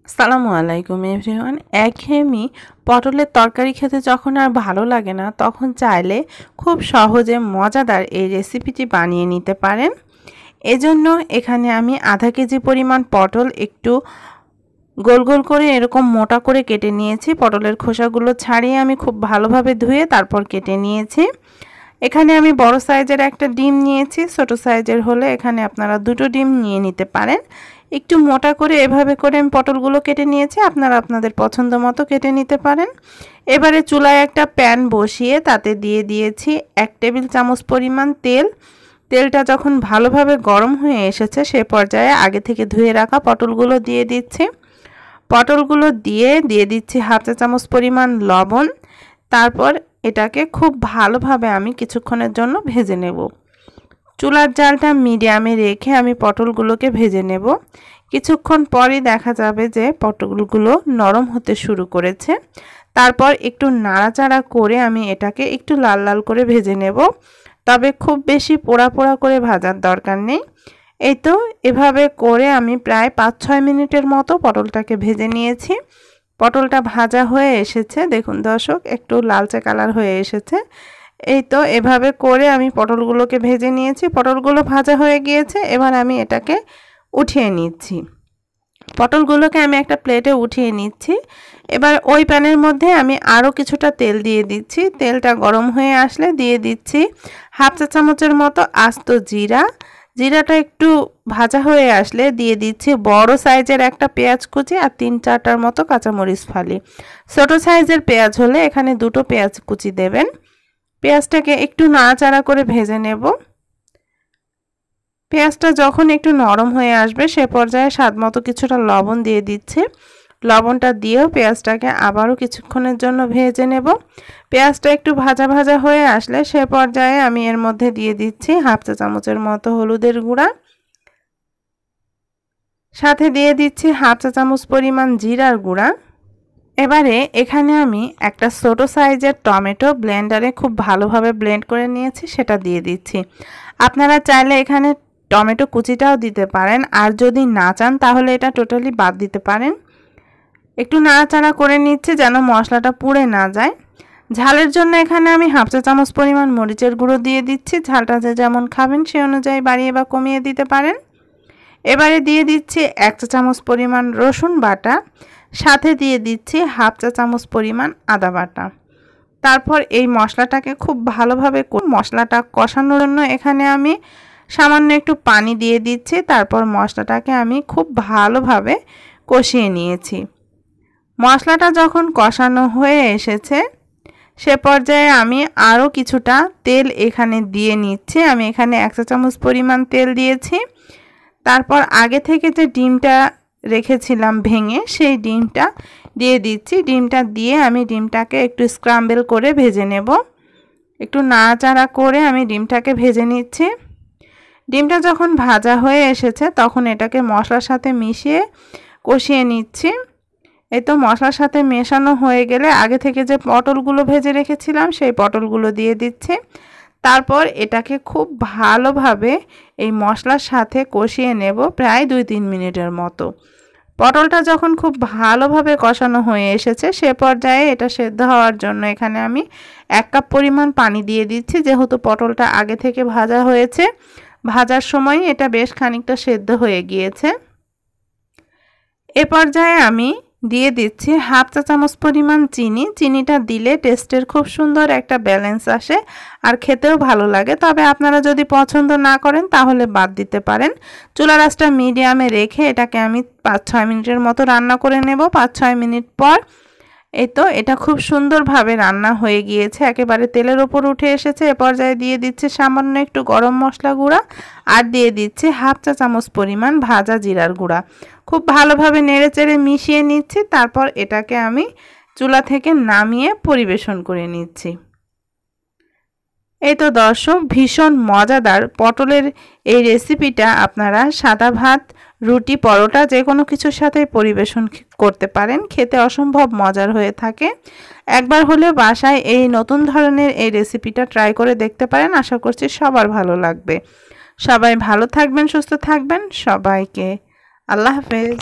আসসালামু আলাইকুম এভরিওয়ান। একঘেয়েমি পটলের তরকারি খেতে যখন আর ভালো লাগে না, তখন চাইলে খুব সহজে মজাদার এই রেসিপিটি বানিয়ে নিতে পারেন। এজন্য এখানে আমি আধা কেজি পরিমাণ পটল একটু গোল গোল করে এরকম মোটা করে কেটে নিয়েছি। পটলের খোসাগুলো ছাড়িয়ে আমি খুব ভালোভাবে ধুয়ে তারপর কেটে নিয়েছি। এখানে আমি বড় সাইজের একটা ডিম নিয়েছি, ছোট সাইজের হলে এখানে আপনারা দুটো ডিম নিয়ে নিতে পারেন। একটু মোটা করে এভাবে করে আমি পটলগুলো কেটে নিয়েছি, আপনারা আপনাদের পছন্দ মতো কেটে নিতে পারেন। এবারে চুলায় একটা প্যান বসিয়ে তাতে দিয়ে দিয়েছি 1 টেবিল চামচ পরিমাণ তেল। তেলটা যখন ভালোভাবে গরম হয়ে এসেছে সে পর্যায়ে আগে থেকে ধুয়ে রাখা পটলগুলো দিয়ে দিচ্ছি। পটলগুলো দিয়ে দিচ্ছি হাফ চা চামচ পরিমাণ লবণ। তারপর এটাকে খুব ভালোভাবে আমি কিছুক্ষণের জন্য ভেজে নেব। চুলার জালটা মিডিয়ামে রেখে আমি পটলগুলোকে ভেজে নেব। কিছুক্ষণ পরই দেখা যাবে যে পটলগুলো নরম হতে শুরু করেছে। তারপর একটু নাড়াচাড়া করে আমি এটাকে একটু লাল লাল করে ভেজে নেব, তবে খুব বেশি পোড়া পোড়া করে ভাজার দরকার নেই। এই তো এভাবে করে আমি প্রায় 5-6 মিনিটের মতো পটলটাকে ভেজে নিয়েছি। পটলটা ভাজা হয়ে এসেছে, দেখুন দর্শক, একটু লালচে কালার হয়ে এসেছে। এই তো এভাবে করে আমি পটলগুলোকে ভেজে নিয়েছি। পটলগুলো ভাজা হয়ে গিয়েছে, এবার আমি এটাকে উঠিয়ে নিচ্ছি। পটলগুলোকে আমি একটা প্লেটে উঠিয়ে নিচ্ছি। এবার ওই প্যানের মধ্যে আমি আরও কিছুটা তেল দিয়ে দিচ্ছি। তেলটা গরম হয়ে আসলে দিয়ে দিচ্ছি হাফ চা চামচের মতো আস্ত জিরা। জিরাটা একটু ভাজা হয়ে আসলে দিয়ে দিচ্ছি বড় সাইজের একটা পেঁয়াজ কুচি আর 3-4টার মতো কাঁচামরিচ ফালি। ছোট সাইজের পেঁয়াজ হলে এখানে 2টো পেঁয়াজ কুচি দেবেন। পেঁয়াজটাকে একটু নাড়াচাড়া করে ভেজে নেব। পেঁয়াজটা যখন একটু নরম হয়ে আসবে সে পর্যায়ে স্বাদমতো কিছুটা লবণ দিয়ে দিচ্ছি। লবণটা দিয়েও পেঁয়াজটাকে আবারও কিছুক্ষণের জন্য ভেজে নেব। পেঁয়াজটা একটু ভাজা ভাজা হয়ে আসলে সে পর্যায়ে আমি এর মধ্যে দিয়ে দিচ্ছি হাফ চা চামচের মতো হলুদের গুঁড়া, সাথে দিয়ে দিচ্ছি হাফ চা চামচ পরিমাণ জিরার গুঁড়া। এবারে এখানে আমি একটা ছোট সাইজের টমেটো ব্লেন্ডারে খুব ভালোভাবে ব্লেন্ড করে নিয়েছি, সেটা দিয়ে দিচ্ছি। আপনারা চাইলে এখানে টমেটো কুচিটাও দিতে পারেন, আর যদি না চান তাহলে এটা টোটালি বাদ দিতে পারেন। একটু নাড়াচাড়া করে নিচ্ছি যেন মশলাটা পুড়ে না যায়। ঝালের জন্য এখানে আমি হাফ চা চামচ পরিমাণ মরিচের গুঁড়ো দিয়ে দিচ্ছি। ঝালটা যে যেমন খাবেন সে অনুযায়ী বাড়িয়ে বা কমিয়ে দিতে পারেন। এবারে দিয়ে দিচ্ছি 1 চা চামচ পরিমাণ রসুন বাটা, সাথে দিয়ে দিচ্ছি হাফ চা চামচ পরিমাণ আদা বাটা। তারপর এই মশলাটাকে খুব ভালোভাবে মশলাটা কষানোর জন্য এখানে আমি সামান্য একটু পানি দিয়ে দিচ্ছি। তারপর মশলাটাকে আমি খুব ভালোভাবে কষিয়ে নিয়েছি। মশলাটা যখন কষানো হয়ে এসেছে সে পর্যায়ে আমি আরও কিছুটা তেল এখানে দিয়ে নিচ্ছি। আমি এখানে 1 চা চামচ পরিমাণ তেল দিয়েছি। তারপর আগে থেকে যে ডিমটা রেখেছিলাম ভেঙে, সেই ডিমটা দিয়ে দিচ্ছি। ডিমটা দিয়ে আমি ডিমটাকে একটু স্ক্রাম্বল করে ভেজে নেব। একটু নাড়াচাড়া করে আমি ডিমটাকে ভেজে নিচ্ছি। ডিমটা যখন ভাজা হয়ে এসেছে তখন এটাকে মশলার সাথে মিশিয়ে কষিয়ে নিচ্ছি। এই তো মশলার সাথে মেশানো হয়ে গেলে আগে থেকে যে পটলগুলো ভেজে রেখেছিলাম সেই পটলগুলো দিয়ে দিচ্ছি। তারপর এটাকে খুব ভালোভাবে এই মশলার সাথে কষিয়ে নেব প্রায় 2-3 মিনিটের মতো। পটলটা যখন খুব ভালোভাবে কষানো হয়ে এসেছে সে পর্যায়ে এটা সেদ্ধ হওয়ার জন্য এখানে আমি 1 কাপ পরিমাণ পানি দিয়ে দিচ্ছি। যেহেতু পটলটা আগে থেকে ভাজা হয়েছে, ভাজার সময় এটা বেশ খানিকটা সেদ্ধ হয়ে গিয়েছে। এ পর্যায়ে আমি দিয়ে দিচ্ছি হাফ চা চামচ পরিমাণ চিনি। চিনিটা দিলে টেস্টের খুব সুন্দর একটা ব্যালেন্স আসে আর খেতেও ভালো লাগে, তবে আপনারা যদি পছন্দ না করেন তাহলে বাদ দিতে পারেন। চুলার আঁচটা মিডিয়ামে রেখে এটাকে আমি 5-6 মিনিটের মতো রান্না করে নেব। 5-6 মিনিট পর এই তো এটা খুব সুন্দরভাবে রান্না হয়ে গিয়েছে, একেবারে তেলের ওপর উঠে এসেছে। এ পর্যায়ে দিয়ে দিচ্ছি সামান্য একটু গরম মশলা গুঁড়া আর দিয়ে দিচ্ছি হাফ চা চামচ পরিমাণ ভাজা জিরার গুঁড়া। খুব ভালোভাবে নেড়েচেড়ে মিশিয়ে নিচ্ছি। তারপর এটাকে আমি চুলা থেকে নামিয়ে পরিবেশন করে নিচ্ছি। এই তো দর্শক, ভীষণ মজাদার পটলের এই রেসিপিটা আপনারা সাদা ভাত, রুটি, পরোটা যে কোনো কিছুর সাথে পরিবেশন করতে পারেন। খেতে অসম্ভব মজার হয়ে থাকে। একবার হলে বাসায় এই নতুন ধরনের এই রেসিপিটা ট্রাই করে দেখতে পারেন। আশা করছি সবার ভালো লাগবে। সবাই ভালো থাকবেন, সুস্থ থাকবেন। সবাইকে আল্লাহ হাফেজ।